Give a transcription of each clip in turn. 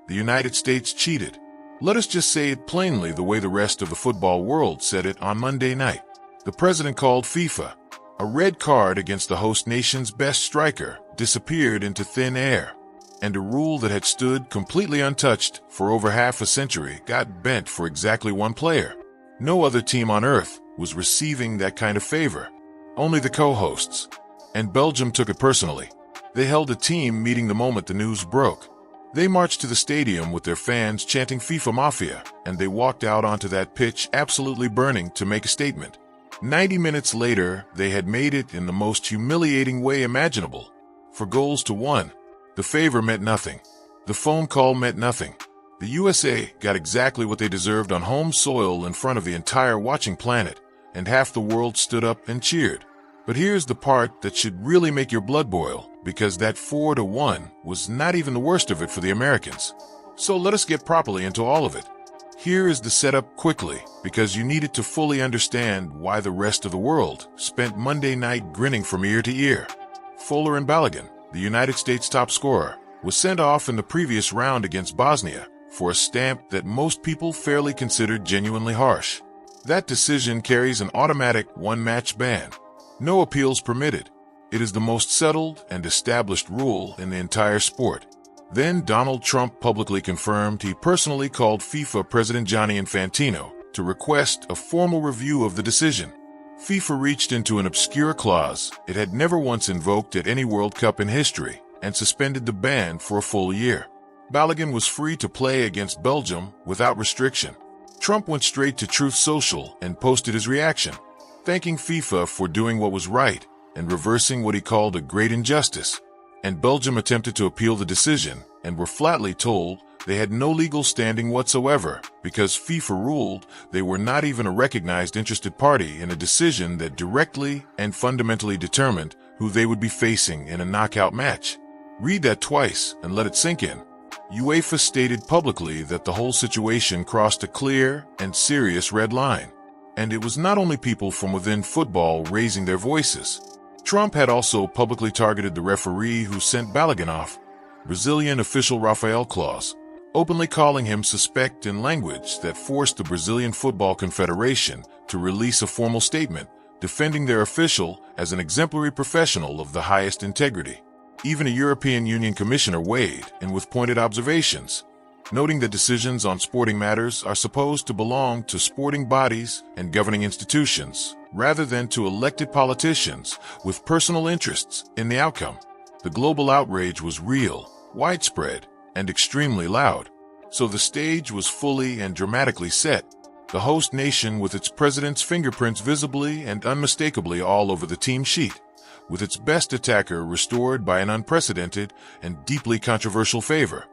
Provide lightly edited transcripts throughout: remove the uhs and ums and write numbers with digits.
the United States cheated. Let us just say it plainly the way the rest of the football world said it on Monday night. The president called FIFA. A red card against the host nation's best striker disappeared into thin air, and a rule that had stood completely untouched for over half a century got bent for exactly one player. No other team on earth was receiving that kind of favor. Only the co-hosts. And Belgium took it personally. They held a team meeting the moment the news broke. They marched to the stadium with their fans chanting FIFA Mafia, and they walked out onto that pitch absolutely burning to make a statement. 90 minutes later, they had made it in the most humiliating way imaginable. For goals to 1, the favor meant nothing. The phone call meant nothing. The USA got exactly what they deserved on home soil in front of the entire watching planet, and half the world stood up and cheered. But here's the part that should really make your blood boil, because that 4-1 was not even the worst of it for the Americans. So let us get properly into all of it. Here is the setup quickly, because you needed to fully understand why the rest of the world spent Monday night grinning from ear to ear. Fuller and Balogun, the United States top scorer, was sent off in the previous round against Bosnia for a stamp that most people fairly considered genuinely harsh. That decision carries an automatic one-match ban. No appeals permitted. It is the most settled and established rule in the entire sport. Then Donald Trump publicly confirmed he personally called FIFA President Gianni Infantino to request a formal review of the decision. FIFA reached into an obscure clause it had never once invoked at any World Cup in history and suspended the ban for a full year. Balogun was free to play against Belgium without restriction. Trump went straight to Truth Social and posted his reaction, thanking FIFA for doing what was right and reversing what he called a great injustice. And Belgium attempted to appeal the decision and were flatly told they had no legal standing whatsoever because FIFA ruled they were not even a recognized interested party in a decision that directly and fundamentally determined who they would be facing in a knockout match. Read that twice and let it sink in. UEFA stated publicly that the whole situation crossed a clear and serious red line. And it was not only people from within football raising their voices. Trump had also publicly targeted the referee who sent Balogun off, Brazilian official Rafael Claus, openly calling him suspect in language that forced the Brazilian Football Confederation to release a formal statement defending their official as an exemplary professional of the highest integrity. Even a European Union commissioner weighed in with pointed observations, noting that decisions on sporting matters are supposed to belong to sporting bodies and governing institutions, rather than to elected politicians with personal interests in the outcome. The global outrage was real, widespread, and extremely loud. So the stage was fully and dramatically set. The host nation with its president's fingerprints visibly and unmistakably all over the team sheet, with its best attacker restored by an unprecedented and deeply controversial favor,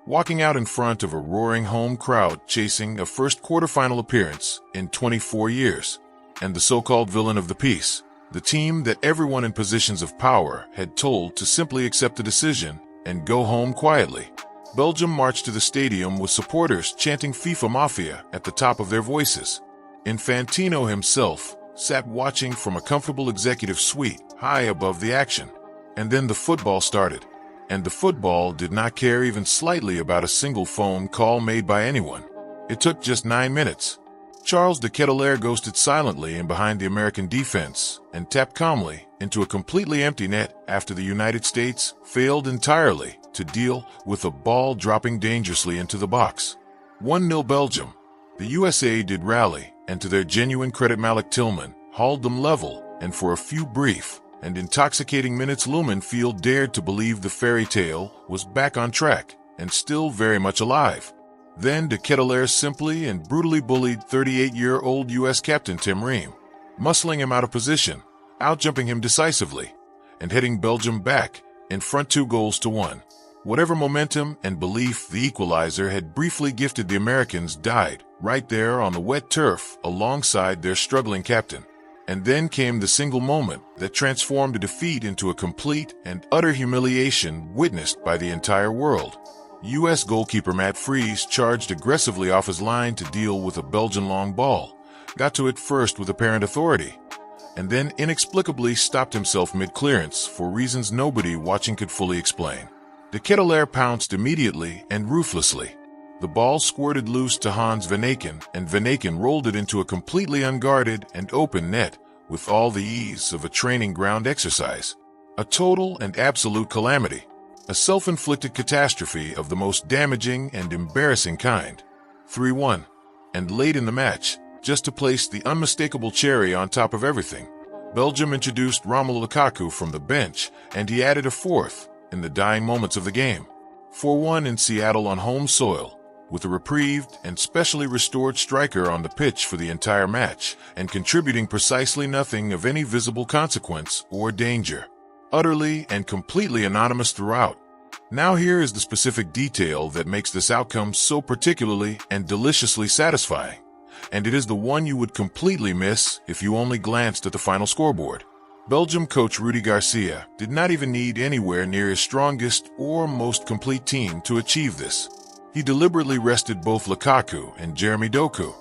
walking out in front of a roaring home crowd chasing a first quarterfinal appearance in 24 years. And the so-called villain of the piece, the team that everyone in positions of power had told to simply accept the decision and go home quietly. Belgium marched to the stadium with supporters chanting FIFA Mafia at the top of their voices. Infantino himself sat watching from a comfortable executive suite high above the action. And then the football started. And the football did not care even slightly about a single phone call made by anyone. It took just 9 minutes. Charles de Ketelaere ghosted silently in behind the American defense and tapped calmly into a completely empty net after the United States failed entirely to deal with a ball dropping dangerously into the box. 1-0 Belgium. The USA did rally, and to their genuine credit Malik Tillman hauled them level, and for a few brief and intoxicating minutes Lumen Field dared to believe the fairy tale was back on track and still very much alive. Then de Ketelaere simply and brutally bullied 38-year-old U.S. captain Tim Ream, muscling him out of position, outjumping him decisively, and heading Belgium back in front 2-1. Whatever momentum and belief the equalizer had briefly gifted the Americans died right there on the wet turf alongside their struggling captain. And then came the single moment that transformed a defeat into a complete and utter humiliation witnessed by the entire world. U.S. goalkeeper Matt Freese charged aggressively off his line to deal with a Belgian long ball, got to it first with apparent authority, and then inexplicably stopped himself mid-clearance for reasons nobody watching could fully explain. De Ketelaere pounced immediately and ruthlessly. The ball squirted loose to Hans Van Aken, and Van Aken rolled it into a completely unguarded and open net with all the ease of a training ground exercise. A total and absolute calamity. A self-inflicted catastrophe of the most damaging and embarrassing kind. 3-1. And late in the match, just to place the unmistakable cherry on top of everything, Belgium introduced Romelu Lukaku from the bench, and he added a fourth in the dying moments of the game. 4-1 in Seattle on home soil, with a reprieved and specially restored striker on the pitch for the entire match, and contributing precisely nothing of any visible consequence or danger. Utterly and completely anonymous throughout. Now here is the specific detail that makes this outcome so particularly and deliciously satisfying, and it is the one you would completely miss if you only glanced at the final scoreboard. Belgium coach Rudy Garcia did not even need anywhere near his strongest or most complete team to achieve this. He deliberately rested both Lukaku and Jeremy Doku,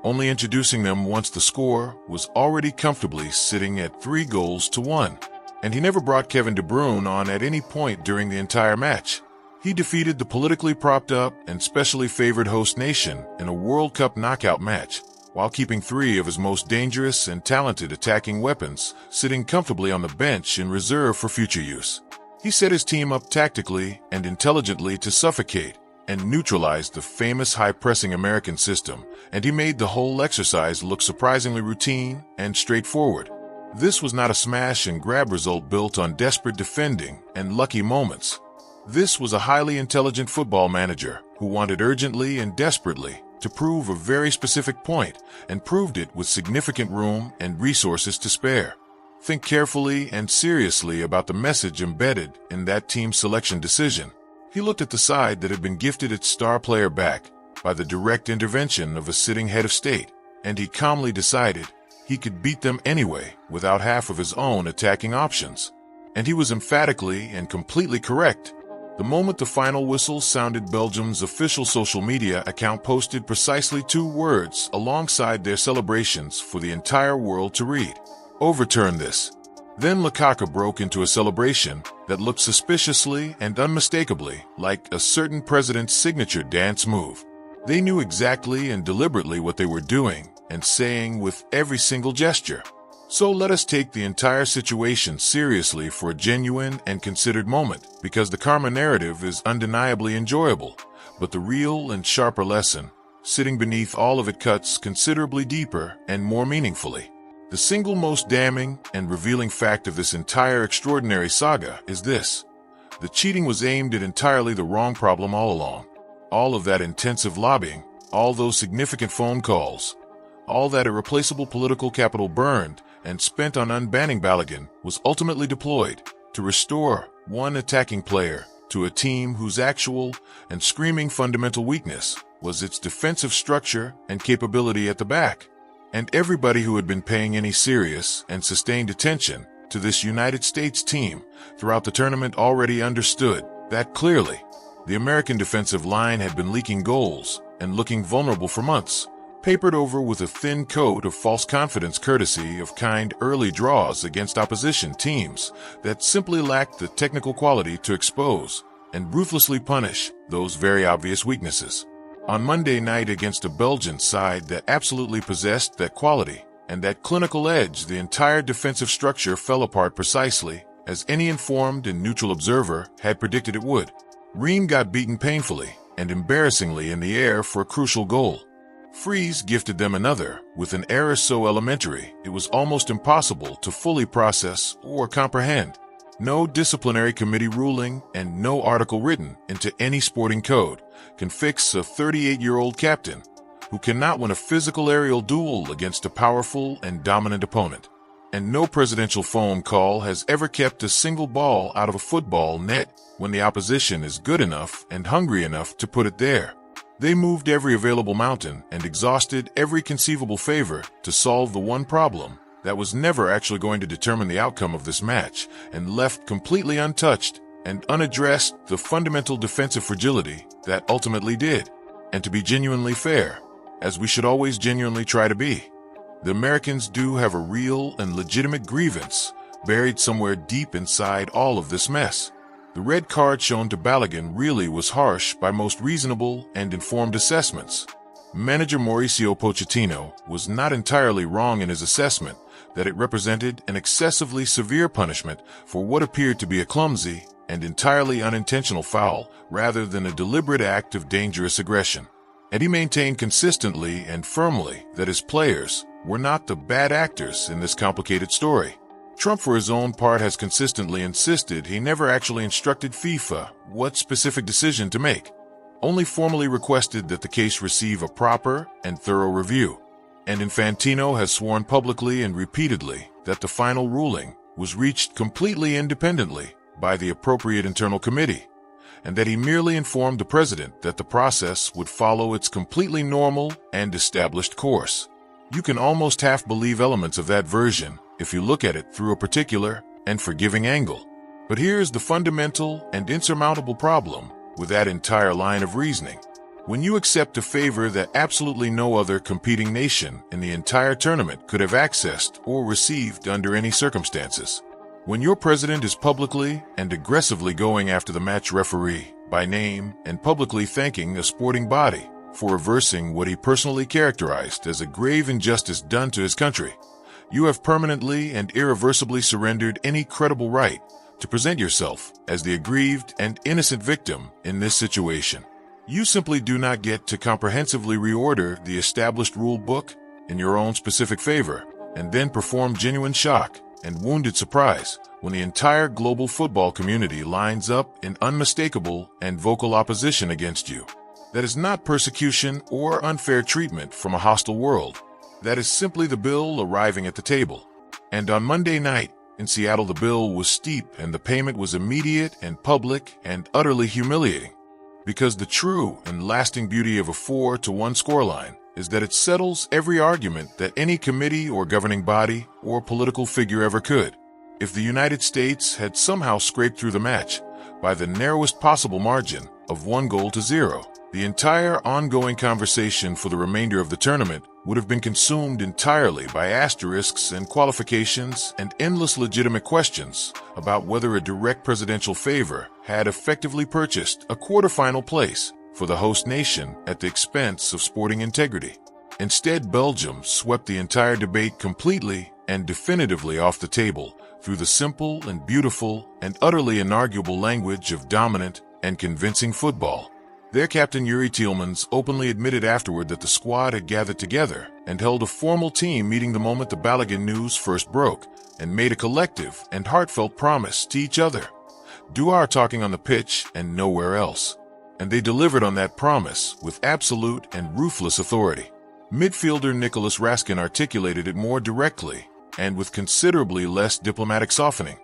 only introducing them once the score was already comfortably sitting at 3-1. And he never brought Kevin De Bruyne on at any point during the entire match. He defeated the politically propped up and specially favored host nation in a World Cup knockout match, while keeping 3 of his most dangerous and talented attacking weapons sitting comfortably on the bench in reserve for future use. He set his team up tactically and intelligently to suffocate and neutralize the famous high-pressing American system, and he made the whole exercise look surprisingly routine and straightforward. This was not a smash-and-grab result built on desperate defending and lucky moments. This was a highly intelligent football manager who wanted urgently and desperately to prove a very specific point, and proved it with significant room and resources to spare. Think carefully and seriously about the message embedded in that team selection decision. He looked at the side that had been gifted its star player back by the direct intervention of a sitting head of state, and he calmly decided he could beat them anyway without half of his own attacking options. And he was emphatically and completely correct. The moment the final whistle sounded, Belgium's official social media account posted precisely 2 words alongside their celebrations for the entire world to read. Overturn this. Then Lukaku broke into a celebration that looked suspiciously and unmistakably like a certain president's signature dance move. They knew exactly and deliberately what they were doing and saying with every single gesture. So let us take the entire situation seriously for a genuine and considered moment, because the karma narrative is undeniably enjoyable, but the real and sharper lesson, sitting beneath all of it, cuts considerably deeper and more meaningfully. The single most damning and revealing fact of this entire extraordinary saga is this: the cheating was aimed at entirely the wrong problem all along. All of that intensive lobbying, all those significant phone calls, all that irreplaceable political capital burned and spent on unbanning BaloGate was ultimately deployed to restore one attacking player to a team whose actual and screaming fundamental weakness was its defensive structure and capability at the back. And everybody who had been paying any serious and sustained attention to this United States team throughout the tournament already understood that clearly. The American defensive line had been leaking goals and looking vulnerable for months, papered over with a thin coat of false confidence courtesy of kind early draws against opposition teams that simply lacked the technical quality to expose and ruthlessly punish those very obvious weaknesses. On Monday night against a Belgian side that absolutely possessed that quality and that clinical edge, the entire defensive structure fell apart precisely as any informed and neutral observer had predicted it would. Ream got beaten painfully and embarrassingly in the air for a crucial goal. Freeze gifted them another with an error so elementary it was almost impossible to fully process or comprehend. No disciplinary committee ruling and no article written into any sporting code can fix a 38-year-old captain who cannot win a physical aerial duel against a powerful and dominant opponent. And no presidential phone call has ever kept a single ball out of a football net when the opposition is good enough and hungry enough to put it there. They moved every available mountain and exhausted every conceivable favor to solve the one problem that was never actually going to determine the outcome of this match, and left completely untouched and unaddressed the fundamental defensive fragility that ultimately did. And to be genuinely fair, as we should always genuinely try to be, the Americans do have a real and legitimate grievance buried somewhere deep inside all of this mess. The red card shown to BaloGate really was harsh by most reasonable and informed assessments. Manager Mauricio Pochettino was not entirely wrong in his assessment that it represented an excessively severe punishment for what appeared to be a clumsy and entirely unintentional foul rather than a deliberate act of dangerous aggression. And he maintained consistently and firmly that his players were not the bad actors in this complicated story. Trump, for his own part, has consistently insisted he never actually instructed FIFA what specific decision to make, only formally requested that the case receive a proper and thorough review. And Infantino has sworn publicly and repeatedly that the final ruling was reached completely independently by the appropriate internal committee, and that he merely informed the president that the process would follow its completely normal and established course. You can almost half believe elements of that version if you look at it through a particular and forgiving angle. But here's the fundamental and insurmountable problem with that entire line of reasoning. When you accept a favor that absolutely no other competing nation in the entire tournament could have accessed or received under any circumstances, when your president is publicly and aggressively going after the match referee by name and publicly thanking a sporting body for reversing what he personally characterized as a grave injustice done to his country, you have permanently and irreversibly surrendered any credible right to present yourself as the aggrieved and innocent victim in this situation. You simply do not get to comprehensively reorder the established rule book in your own specific favor and then perform genuine shock and wounded surprise when the entire global football community lines up in unmistakable and vocal opposition against you. That is not persecution or unfair treatment from a hostile world. That is simply the bill arriving at the table. And on Monday night, in Seattle, the bill was steep and the payment was immediate and public and utterly humiliating. Because the true and lasting beauty of a 4-1 scoreline is that it settles every argument that any committee or governing body or political figure ever could. If the United States had somehow scraped through the match by the narrowest possible margin of 1-0, the entire ongoing conversation for the remainder of the tournament would have been consumed entirely by asterisks and qualifications and endless legitimate questions about whether a direct presidential favor had effectively purchased a quarterfinal place for the host nation at the expense of sporting integrity. Instead, Belgium swept the entire debate completely and definitively off the table through the simple and beautiful and utterly inarguable language of dominant and convincing football. Their captain Yuri Tielemans openly admitted afterward that the squad had gathered together and held a formal team meeting the moment the BaloGate news first broke, and made a collective and heartfelt promise to each other. Do our talking on the pitch and nowhere else. And they delivered on that promise with absolute and ruthless authority. Midfielder Nicholas Raskin articulated it more directly and with considerably less diplomatic softening,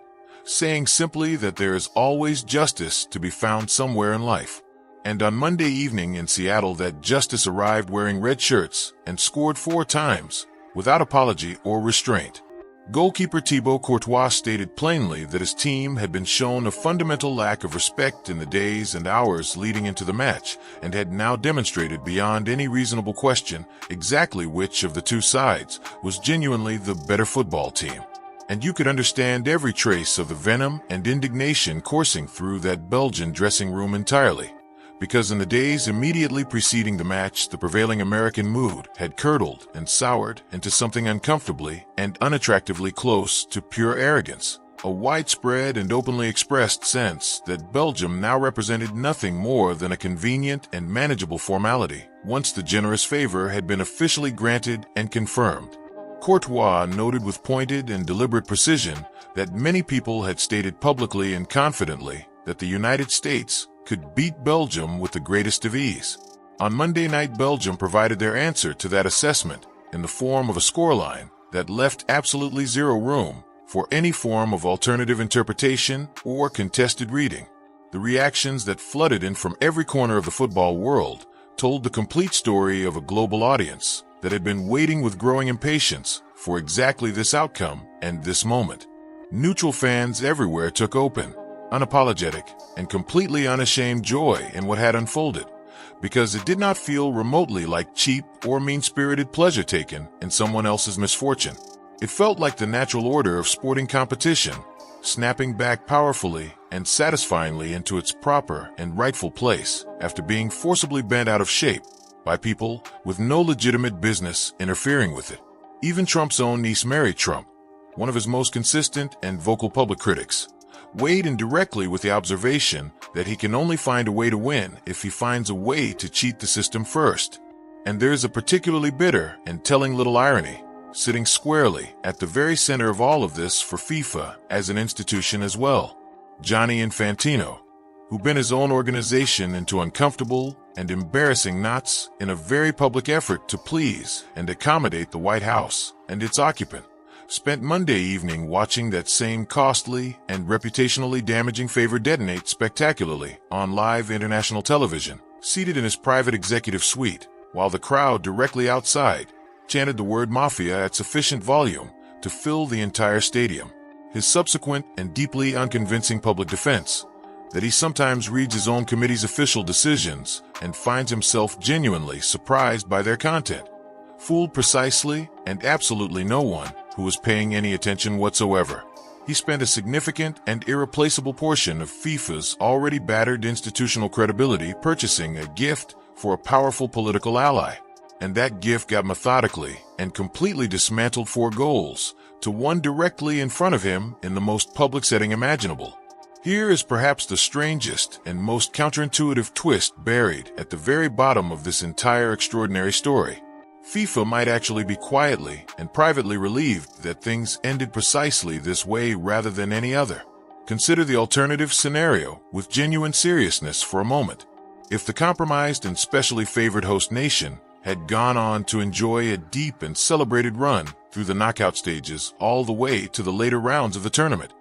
saying simply that there is always justice to be found somewhere in life. And on Monday evening in Seattle, that justice arrived wearing red shirts and scored 4 times without apology or restraint. Goalkeeper Thibaut Courtois stated plainly that his team had been shown a fundamental lack of respect in the days and hours leading into the match and had now demonstrated beyond any reasonable question exactly which of the two sides was genuinely the better football team. And you could understand every trace of the venom and indignation coursing through that Belgian dressing room entirely. Because in the days immediately preceding the match, the prevailing American mood had curdled and soured into something uncomfortably and unattractively close to pure arrogance, a widespread and openly expressed sense that Belgium now represented nothing more than a convenient and manageable formality once the generous favor had been officially granted and confirmed. Courtois noted with pointed and deliberate precision that many people had stated publicly and confidently that the United States could beat Belgium with the greatest of ease. On Monday night, Belgium provided their answer to that assessment in the form of a scoreline that left absolutely zero room for any form of alternative interpretation or contested reading. The reactions that flooded in from every corner of the football world told the complete story of a global audience that had been waiting with growing impatience for exactly this outcome and this moment. Neutral fans everywhere took open, unapologetic, and completely unashamed joy in what had unfolded, because it did not feel remotely like cheap or mean-spirited pleasure taken in someone else's misfortune. It felt like the natural order of sporting competition, snapping back powerfully and satisfyingly into its proper and rightful place after being forcibly bent out of shape by people with no legitimate business interfering with it. Even Trump's own niece Mary Trump, one of his most consistent and vocal public critics, weighed in directly with the observation that he can only find a way to win if he finds a way to cheat the system first. And there is a particularly bitter and telling little irony sitting squarely at the very center of all of this for FIFA as an institution as well. Gianni Infantino, who bent his own organization into uncomfortable and embarrassing knots in a very public effort to please and accommodate the White House and its occupant, spent Monday evening watching that same costly and reputationally damaging favor detonate spectacularly on live international television, seated in his private executive suite, while the crowd directly outside chanted the word mafia at sufficient volume to fill the entire stadium. His subsequent and deeply unconvincing public defense that he sometimes reads his own committee's official decisions and finds himself genuinely surprised by their content, fooled precisely and absolutely no one who was paying any attention whatsoever. He spent a significant and irreplaceable portion of FIFA's already battered institutional credibility purchasing a gift for a powerful political ally. And that gift got methodically and completely dismantled 4 goals to 1 directly in front of him in the most public setting imaginable. Here is perhaps the strangest and most counterintuitive twist buried at the very bottom of this entire extraordinary story. FIFA might actually be quietly and privately relieved that things ended precisely this way rather than any other. Consider the alternative scenario with genuine seriousness for a moment. If the compromised and specially favored host nation had gone on to enjoy a deep and celebrated run through the knockout stages all the way to the later rounds of the tournament,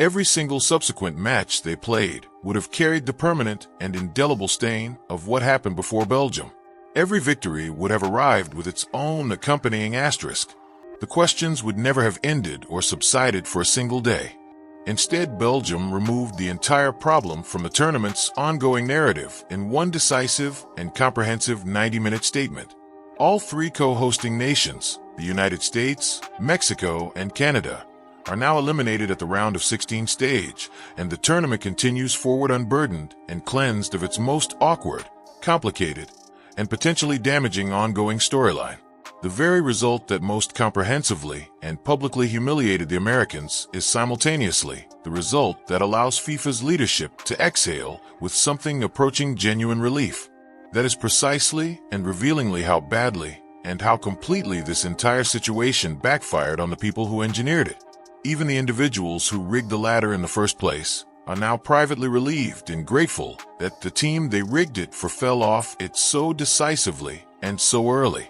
every single subsequent match they played would have carried the permanent and indelible stain of what happened before Belgium. Every victory would have arrived with its own accompanying asterisk. The questions would never have ended or subsided for a single day. Instead, Belgium removed the entire problem from the tournament's ongoing narrative in one decisive and comprehensive 90-minute statement. All 3 co-hosting nations, the United States, Mexico, and Canada, are now eliminated at the round of 16 stage, and the tournament continues forward unburdened and cleansed of its most awkward, complicated, and potentially damaging ongoing storyline. The very result that most comprehensively and publicly humiliated the Americans is simultaneously the result that allows FIFA's leadership to exhale with something approaching genuine relief. That is precisely and revealingly how badly and how completely this entire situation backfired on the people who engineered it. Even the individuals who rigged the ladder in the first place are now privately relieved and grateful that the team they rigged it for fell off it so decisively and so early.